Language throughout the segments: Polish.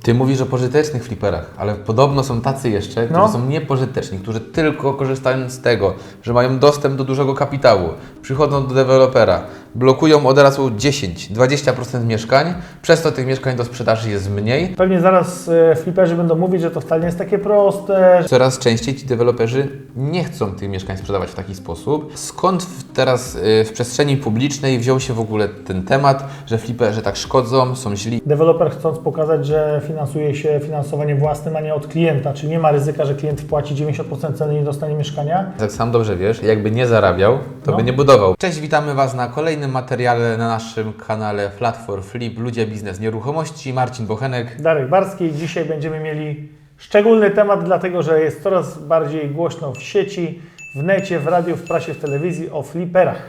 Ty mówisz o pożytecznych fliperach, ale podobno są tacy jeszcze, którzy są niepożyteczni, którzy tylko korzystają z tego, że mają dostęp do dużego kapitału, przychodzą do dewelopera, blokują od razu 10-20% mieszkań, przez to tych mieszkań do sprzedaży jest mniej. Pewnie zaraz fliperzy będą mówić, że to wcale nie jest takie proste. Coraz częściej ci deweloperzy nie chcą tych mieszkań sprzedawać w taki sposób. Skąd teraz w przestrzeni publicznej wziął się w ogóle ten temat, że fliperzy tak szkodzą, są źli? Deweloper, chcąc pokazać, że finansuje się finansowaniem własnym, a nie od klienta, czyli nie ma ryzyka, że klient wpłaci 90% ceny i nie dostanie mieszkania. Jak sam dobrze wiesz, jakby nie zarabiał, to by nie budował. Cześć, witamy Was na kolejnym materiale na naszym kanale Flat for Flip, Ludzie, Biznes, Nieruchomości. Marcin Bochenek. Darek Barski. Dzisiaj będziemy mieli szczególny temat, dlatego że jest coraz bardziej głośno w sieci, w necie, w radiu, w prasie, w telewizji o fliperach.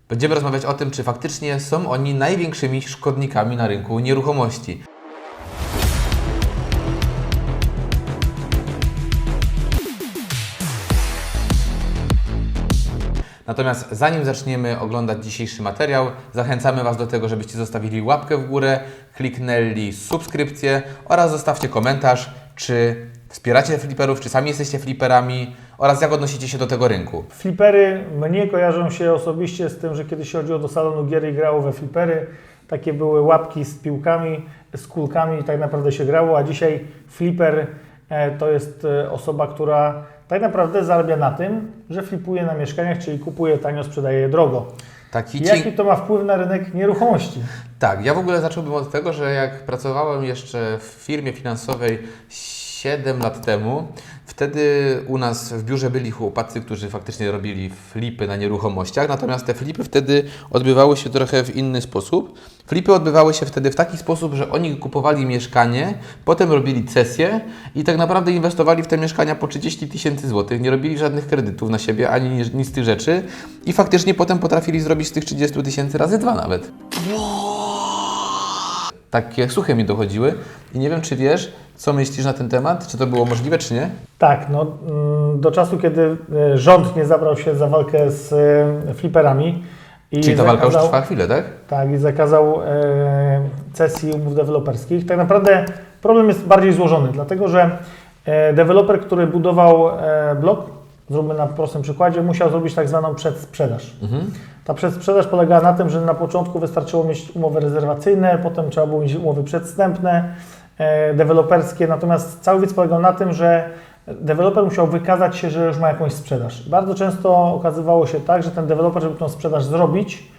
Będziemy rozmawiać o tym, czy faktycznie są oni największymi szkodnikami na rynku nieruchomości. Natomiast zanim zaczniemy oglądać dzisiejszy materiał, zachęcamy Was do tego, żebyście zostawili łapkę w górę, kliknęli subskrypcję oraz zostawcie komentarz, czy wspieracie fliperów, czy sami jesteście fliperami oraz jak odnosicie się do tego rynku. Flipery mnie kojarzą się osobiście z tym, że kiedyś chodziło do salonu gier i grało we flipery. Takie były łapki z piłkami, z kulkami i tak naprawdę się grało, a dzisiaj flipper to jest osoba, która tak naprawdę zarabia na tym, że flipuje na mieszkaniach, czyli kupuje tanio, sprzedaje je drogo. Jaki to ma wpływ na rynek nieruchomości? Tak, ja w ogóle zacząłbym od tego, że jak pracowałem jeszcze w firmie finansowej 7 lat temu, wtedy u nas w biurze byli chłopacy, którzy faktycznie robili flipy na nieruchomościach, natomiast te flipy wtedy odbywały się trochę w inny sposób. Flipy odbywały się wtedy w taki sposób, że oni kupowali mieszkanie, potem robili cesję i tak naprawdę inwestowali w te mieszkania po 30 000 złotych, nie robili żadnych kredytów na siebie, ani nic z tych rzeczy i faktycznie potem potrafili zrobić z tych 30 000 razy 2 nawet. Takie słuchy mi dochodziły i nie wiem, czy wiesz, co myślisz na ten temat? Czy to było możliwe, czy nie? Tak, do czasu, kiedy rząd nie zabrał się za walkę z fliperami. Czyli ta walka już trwa chwilę, tak? Tak, i zakazał cesji umów deweloperskich. Tak naprawdę problem jest bardziej złożony, dlatego że deweloper, który budował blok, zróbmy na prostym przykładzie, musiał zrobić tak zwaną przedsprzedaż. Ta przedsprzedaż polegała na tym, że na początku wystarczyło mieć umowy rezerwacyjne, potem trzeba było mieć umowy przedwstępne, deweloperskie, natomiast cały wiec polegał na tym, że deweloper musiał wykazać się, że już ma jakąś sprzedaż. Bardzo często okazywało się tak, że ten deweloper, żeby tą sprzedaż zrobić,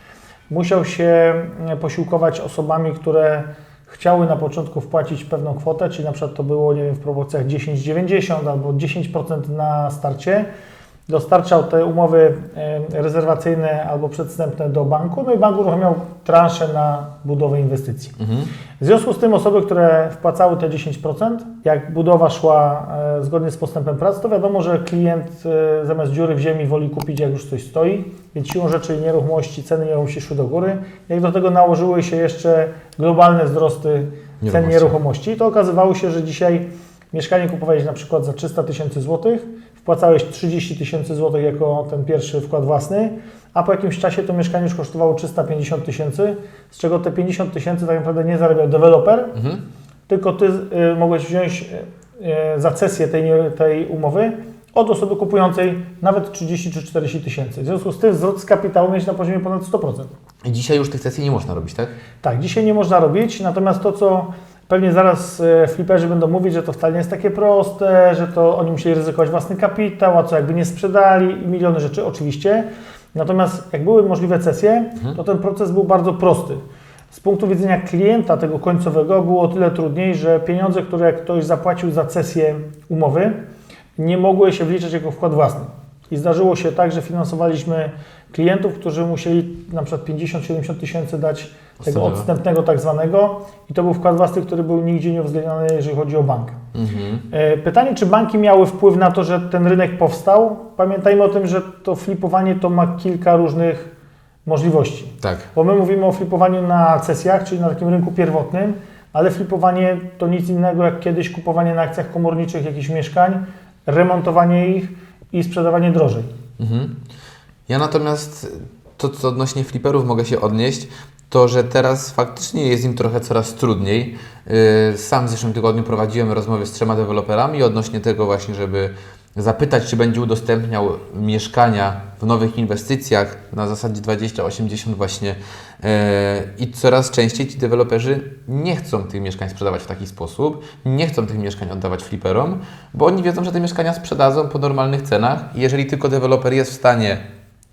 musiał się posiłkować osobami, które chciały na początku wpłacić pewną kwotę, czyli na przykład to było, nie wiem, w proporcjach 10-90 albo 10% na starcie. Dostarczał te umowy rezerwacyjne albo przedwstępne do banku, no i bank uruchamiał transzę na budowę inwestycji. W związku z tym osoby, które wpłacały te 10%, jak budowa szła zgodnie z postępem prac, to wiadomo, że klient zamiast dziury w ziemi woli kupić, jak już coś stoi, więc siłą rzeczy nieruchomości, ceny nieruchomości szły do góry. Jak do tego nałożyły się jeszcze globalne wzrosty cen nieruchomości, to okazywało się, że dzisiaj mieszkanie kupowałeś na przykład za 300 000 złotych, wpłacałeś 30 000 złotych jako ten pierwszy wkład własny, a po jakimś czasie to mieszkanie już kosztowało 350 000, z czego te 50 000 tak naprawdę nie zarabiał deweloper, tylko Ty mogłeś wziąć za cesję tej umowy od osoby kupującej nawet 30 czy 40 tysięcy. W związku z tym zwrot z kapitału mieć na poziomie ponad 100%. I dzisiaj już tych cesji nie można robić, tak? Tak, dzisiaj nie można robić, natomiast to, co pewnie zaraz fliperzy będą mówić, że to wcale nie jest takie proste, że to oni musieli ryzykować własny kapitał, a co jakby nie sprzedali i miliony rzeczy, oczywiście. Natomiast jak były możliwe cesje, to ten proces był bardzo prosty. Z punktu widzenia klienta tego końcowego było o tyle trudniej, że pieniądze, które ktoś zapłacił za cesję umowy, nie mogły się wliczać jako wkład własny. I zdarzyło się tak, że finansowaliśmy klientów, którzy musieli na przykład 50-70 tysięcy dać tego odstępnego tak zwanego i to był wkład własny, który był nigdzie nie uwzględniony, jeżeli chodzi o bank. Pytanie, czy banki miały wpływ na to, że ten rynek powstał? Pamiętajmy o tym, że to flipowanie to ma kilka różnych możliwości. Tak. Bo my mówimy o flipowaniu na cesjach, czyli na takim rynku pierwotnym, ale flipowanie to nic innego jak kiedyś kupowanie na akcjach komorniczych jakichś mieszkań, remontowanie ich i sprzedawanie drożej. Ja natomiast to, co odnośnie fliperów mogę się odnieść, to, że teraz faktycznie jest im trochę coraz trudniej. Sam w zeszłym tygodniu prowadziłem rozmowy z 3 deweloperami odnośnie tego właśnie, żeby zapytać, czy będzie udostępniał mieszkania w nowych inwestycjach na zasadzie 20-80 właśnie i coraz częściej ci deweloperzy nie chcą tych mieszkań sprzedawać w taki sposób, nie chcą tych mieszkań oddawać fliperom, bo oni wiedzą, że te mieszkania sprzedadzą po normalnych cenach i jeżeli tylko deweloper jest w stanie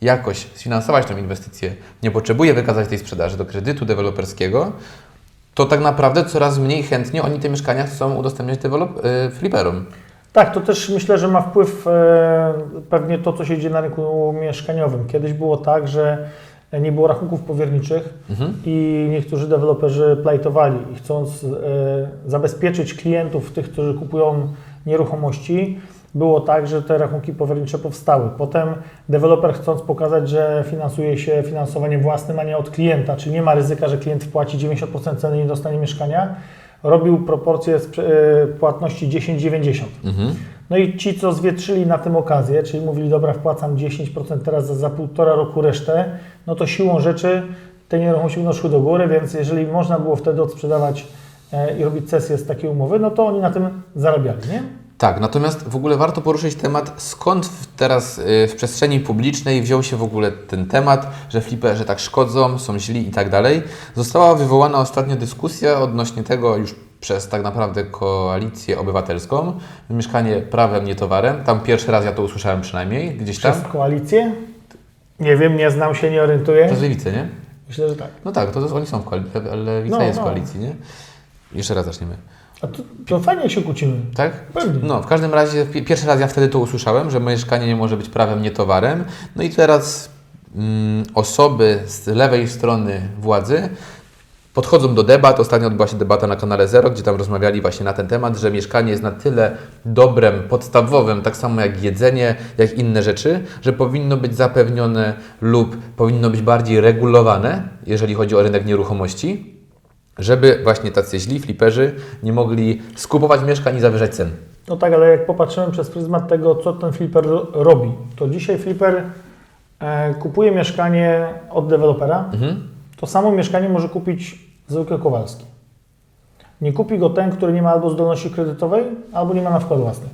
jakoś sfinansować tę inwestycję, nie potrzebuje wykazać tej sprzedaży do kredytu deweloperskiego, to tak naprawdę coraz mniej chętnie oni te mieszkania chcą udostępniać fliperom. Tak, to też myślę, że ma wpływ pewnie to, co się dzieje na rynku mieszkaniowym. Kiedyś było tak, że nie było rachunków powierniczych i niektórzy deweloperzy plajtowali i chcąc zabezpieczyć klientów, tych, którzy kupują nieruchomości, było tak, że te rachunki powiernicze powstały. Potem deweloper, chcąc pokazać, że finansuje się finansowaniem własnym, a nie od klienta, czyli nie ma ryzyka, że klient wpłaci 90% ceny i nie dostanie mieszkania, robił proporcję płatności 10-90. No i ci, co zwietrzyli na tym okazję, czyli mówili, dobra, wpłacam 10% teraz za 1,5 roku resztę, no to siłą rzeczy te nieruchomości będą szły do góry, więc jeżeli można było wtedy odsprzedawać i robić cesję z takiej umowy, no to oni na tym zarabiali, nie? Tak, natomiast w ogóle warto poruszyć temat, skąd teraz w przestrzeni publicznej wziął się w ogóle ten temat, że fliperzy tak szkodzą, są źli i tak dalej. Została wywołana ostatnio dyskusja odnośnie tego już przez tak naprawdę Koalicję Obywatelską, mieszkanie prawem, nie towarem. Tam pierwszy raz ja to usłyszałem przynajmniej, gdzieś tam. Przez koalicję? Nie wiem, nie znam się, nie orientuję. To jest Lewicy, nie? Myślę, że tak. No tak, to oni są w koalicji, ale Lewica jest w koalicji, nie? Jeszcze raz zaczniemy. A to fajnie, jak się kłócimy. Tak? Pewnie. No, w każdym razie pierwszy raz ja wtedy to usłyszałem, że mieszkanie nie może być prawem, nie towarem. No i teraz osoby z lewej strony władzy podchodzą do debat. Ostatnio odbyła się debata na kanale Zero, gdzie tam rozmawiali właśnie na ten temat, że mieszkanie jest na tyle dobrem podstawowym, tak samo jak jedzenie, jak inne rzeczy, że powinno być zapewnione lub powinno być bardziej regulowane, jeżeli chodzi o rynek nieruchomości, żeby właśnie tacy źli fliperzy nie mogli skupować mieszkań i zawyżać cen. No tak, ale jak popatrzymy przez pryzmat tego, co ten fliper robi, to dzisiaj fliper kupuje mieszkanie od dewelopera, to samo mieszkanie może kupić zwykły Kowalski. Nie kupi go ten, który nie ma albo zdolności kredytowej, albo nie ma na wkład własny.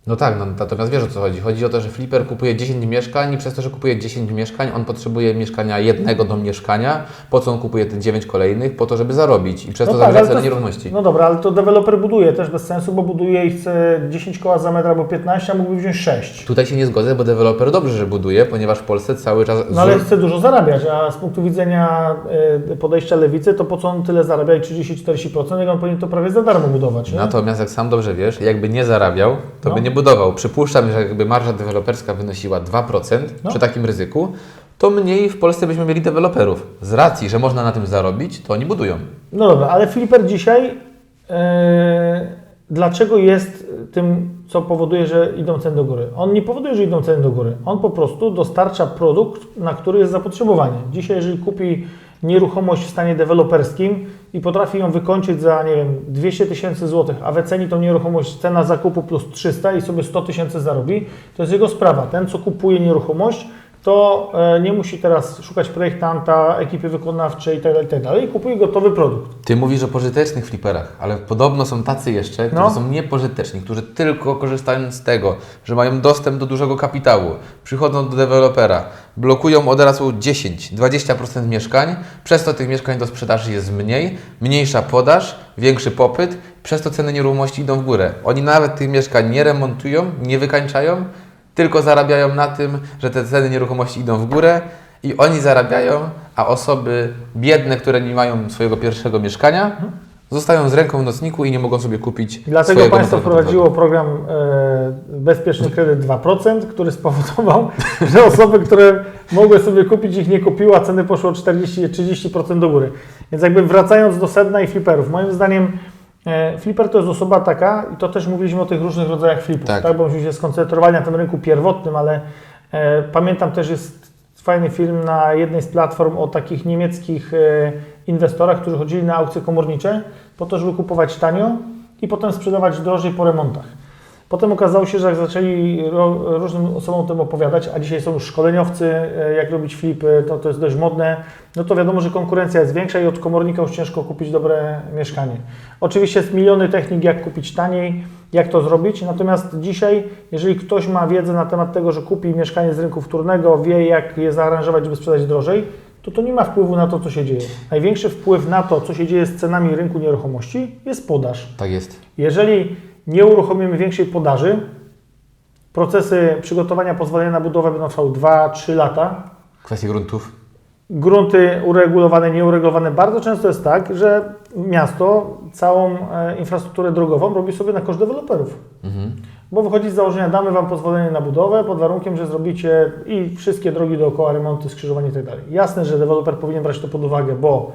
No tak, no, natomiast wiesz, o co chodzi. Chodzi o to, że fliper kupuje 10 mieszkań i przez to, że kupuje 10 mieszkań, on potrzebuje mieszkania jednego do mieszkania. Po co on kupuje te 9 kolejnych? Po to, żeby zarobić i przez to zawyżać ceny nieruchomości. No dobra, ale to deweloper buduje też bez sensu, bo buduje i chce 10 koła za metr albo 15, a mógłby wziąć 6. Tutaj się nie zgodzę, bo deweloper dobrze, że buduje, ponieważ w Polsce cały czas... No ale chce dużo zarabiać, a z punktu widzenia podejścia lewicy, to po co on tyle zarabia i 30-40%, jak on powinien to prawie za darmo budować, nie? Natomiast jak sam dobrze wiesz, jakby nie zarabiał, to by nie budował. Przypuszczam, że jakby marża deweloperska wynosiła 2% przy takim ryzyku, to mniej w Polsce byśmy mieli deweloperów. Z racji, że można na tym zarobić, to oni budują. No dobra, ale fliper dzisiaj dlaczego jest tym, co powoduje, że idą ceny do góry? On nie powoduje, że idą ceny do góry. On po prostu dostarcza produkt, na który jest zapotrzebowanie. Dzisiaj, jeżeli kupi nieruchomość w stanie deweloperskim i potrafi ją wykończyć za, nie wiem, 200 000 złotych, a wyceni tą nieruchomość cena zakupu plus 300 i sobie 100 000 zarobi, to jest jego sprawa. Ten, co kupuje nieruchomość, to nie musi teraz szukać projektanta, ekipy wykonawczej itd. I kupuje gotowy produkt. Ty mówisz o pożytecznych fliperach, ale podobno są tacy jeszcze, którzy są niepożyteczni, którzy tylko korzystając z tego, że mają dostęp do dużego kapitału, przychodzą do dewelopera, blokują od razu 10-20% mieszkań, przez to tych mieszkań do sprzedaży jest mniej, mniejsza podaż, większy popyt, przez to ceny nieruchomości idą w górę. Oni nawet tych mieszkań nie remontują, nie wykańczają, tylko zarabiają na tym, że te ceny nieruchomości idą w górę i oni zarabiają, a osoby biedne, które nie mają swojego pierwszego mieszkania, zostają z ręką w nocniku i nie mogą sobie kupić Dlatego państwo wprowadziło program Bezpieczny Kredyt 2%, który spowodował, że osoby, które mogły sobie kupić, ich nie kupiły, a ceny poszły o 40-30% do góry. Więc jakby wracając do sedna i fliperów, moim zdaniem flipper to jest osoba taka, i to też mówiliśmy o tych różnych rodzajach flipów, tak? Bo myśmy się skoncentrowali na tym rynku pierwotnym, ale pamiętam też jest fajny film na jednej z platform o takich niemieckich inwestorach, którzy chodzili na aukcje komornicze po to, żeby kupować tanio i potem sprzedawać drożej po remontach. Potem okazało się, że jak zaczęli różnym osobom o tym opowiadać, a dzisiaj są już szkoleniowcy, jak robić flipy, to jest dość modne, no to wiadomo, że konkurencja jest większa i od komornika już ciężko kupić dobre mieszkanie. Oczywiście jest miliony technik, jak kupić taniej, jak to zrobić, natomiast dzisiaj, jeżeli ktoś ma wiedzę na temat tego, że kupi mieszkanie z rynku wtórnego, wie jak je zaaranżować, żeby sprzedać drożej, to nie ma wpływu na to, co się dzieje. Największy wpływ na to, co się dzieje z cenami rynku nieruchomości, jest podaż. Tak jest. Jeżeli nie uruchomimy większej podaży, procesy przygotowania pozwolenia na budowę będą trwały 2-3 lata. Kwestie gruntów. Grunty uregulowane, nieuregulowane. Bardzo często jest tak, że miasto całą infrastrukturę drogową robi sobie na koszt deweloperów. Bo wychodzi z założenia, damy Wam pozwolenie na budowę pod warunkiem, że zrobicie i wszystkie drogi dookoła, remonty, skrzyżowania itd. Jasne, że deweloper powinien brać to pod uwagę, bo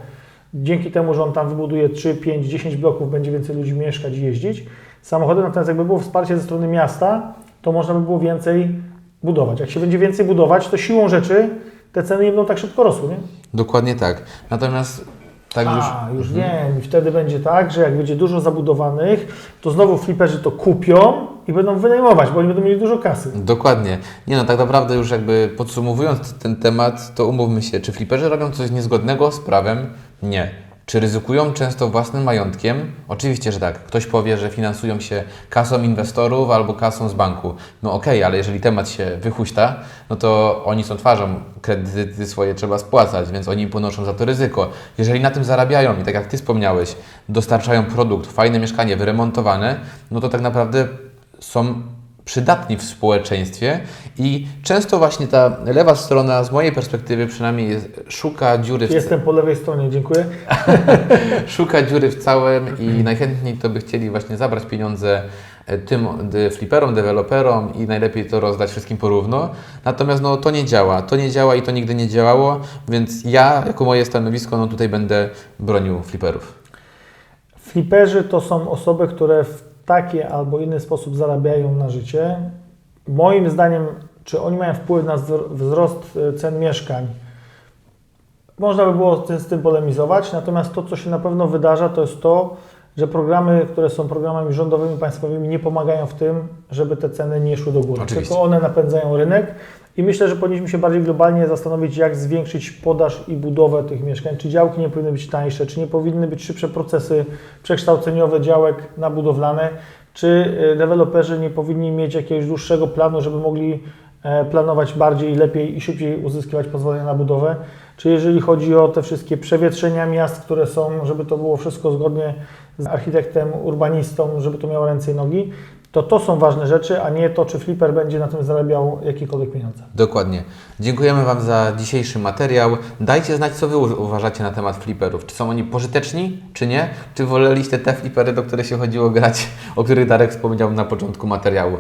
dzięki temu, że on tam wybuduje 3, 5, 10 bloków, będzie więcej ludzi mieszkać i jeździć samochodem, natomiast jakby było wsparcie ze strony miasta, to można by było więcej budować. Jak się będzie więcej budować, to siłą rzeczy te ceny nie będą tak szybko rosły, nie? Dokładnie tak. Natomiast tak już wiem. I wtedy będzie tak, że jak będzie dużo zabudowanych, to znowu fliperzy to kupią i będą wynajmować, bo oni będą mieli dużo kasy. Dokładnie. Nie no, tak naprawdę już jakby podsumowując ten temat, to umówmy się, czy fliperzy robią coś niezgodnego z prawem? Nie. Czy ryzykują często własnym majątkiem? Oczywiście, że tak. Ktoś powie, że finansują się kasą inwestorów albo kasą z banku. No okej, ale jeżeli temat się wyhuśta, no to oni są twarzą, kredyty swoje trzeba spłacać, więc oni ponoszą za to ryzyko. Jeżeli na tym zarabiają i tak jak Ty wspomniałeś, dostarczają produkt, fajne mieszkanie, wyremontowane, no to tak naprawdę są przydatni w społeczeństwie i często właśnie ta lewa strona, z mojej perspektywy przynajmniej, szuka dziury Jestem po lewej stronie, dziękuję. szuka dziury w całym i najchętniej to by chcieli właśnie zabrać pieniądze tym fliperom, deweloperom i najlepiej to rozdać wszystkim porówno. Natomiast no, to nie działa i to nigdy nie działało, więc ja, jako moje stanowisko, no tutaj będę bronił fliperów. Fliperzy to są osoby, które w taki albo inny sposób zarabiają na życie. Moim zdaniem, czy oni mają wpływ na wzrost cen mieszkań? Można by było z tym polemizować, natomiast to, co się na pewno wydarza, to jest to, że programy, które są programami rządowymi, państwowymi, nie pomagają w tym, żeby te ceny nie szły do góry. Oczywiście. Tylko one napędzają rynek i myślę, że powinniśmy się bardziej globalnie zastanowić, jak zwiększyć podaż i budowę tych mieszkań. Czy działki nie powinny być tańsze, czy nie powinny być szybsze procesy przekształceniowe działek na budowlane, czy deweloperzy nie powinni mieć jakiegoś dłuższego planu, żeby mogli planować bardziej, lepiej i szybciej uzyskiwać pozwolenia na budowę. Czy jeżeli chodzi o te wszystkie przewietrzenia miast, które są, żeby to było wszystko zgodnie z architektem, urbanistą, żeby to miało ręce i nogi, to są ważne rzeczy, a nie to, czy fliper będzie na tym zarabiał jakiekolwiek pieniądze. Dokładnie. Dziękujemy Wam za dzisiejszy materiał. Dajcie znać, co Wy uważacie na temat fliperów. Czy są oni pożyteczni, czy nie? Czy woleliście te flipery, do których się chodziło grać, o których Darek wspomniał na początku materiału?